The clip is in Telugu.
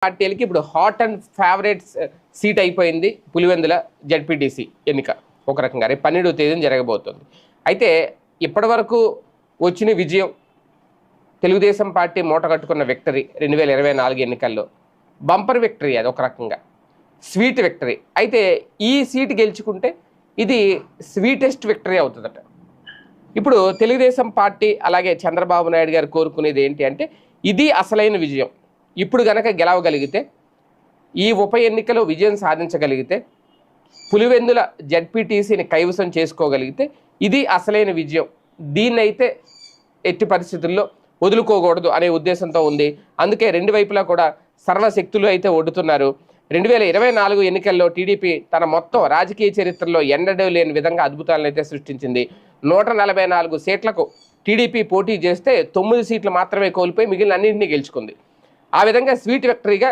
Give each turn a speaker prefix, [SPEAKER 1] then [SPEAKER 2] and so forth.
[SPEAKER 1] పార్టీలకి ఇప్పుడు హాట్ అండ్ ఫేవరెట్ సీట్ అయిపోయింది పులివెందుల జడ్పీటీసీ ఎన్నిక. ఒక రకంగా రేపు 12వ తేదీన జరగబోతుంది. అయితే ఇప్పటి వరకు వచ్చిన విజయం, తెలుగుదేశం పార్టీ మూట కట్టుకున్న విక్టరీ 2024 ఎన్నికల్లో బంపర్ విక్టరీ, అది ఒక రకంగా స్వీట్ విక్టరీ. అయితే ఈ సీటు గెలుచుకుంటే ఇది స్వీటెస్ట్ విక్టరీ అవుతుందట. ఇప్పుడు తెలుగుదేశం పార్టీ అలాగే చంద్రబాబు నాయుడు గారు కోరుకునేది ఏంటి అంటే, ఇది అసలైన విజయం. ఇప్పుడు గనక గెలవగలిగితే, ఈ ఉప ఎన్నికలో విజయం సాధించగలిగితే, పులివెందుల జడ్పీటీసీని కైవసం చేసుకోగలిగితే ఇది అసలైన విజయం. దీన్నైతే ఎట్టి పరిస్థితుల్లో వదులుకోకూడదు అనే ఉద్దేశంతో ఉంది. అందుకే రెండు వైపులా కూడా సర్వశక్తులు అయితే ఒడ్డుతున్నారు. 2024 ఎన్నికల్లో టీడీపీ తన మొత్తం రాజకీయ చరిత్రలో ఎన్నడూ లేని విధంగా అద్భుతాలను అయితే సృష్టించింది. 144 సీట్లకు టీడీపీ పోటీ చేస్తే 9 సీట్లు మాత్రమే కోల్పోయి మిగిలిన అన్నింటినీ గెలుచుకుంది. ఆ విధంగా స్వీట్ విక్టరీగా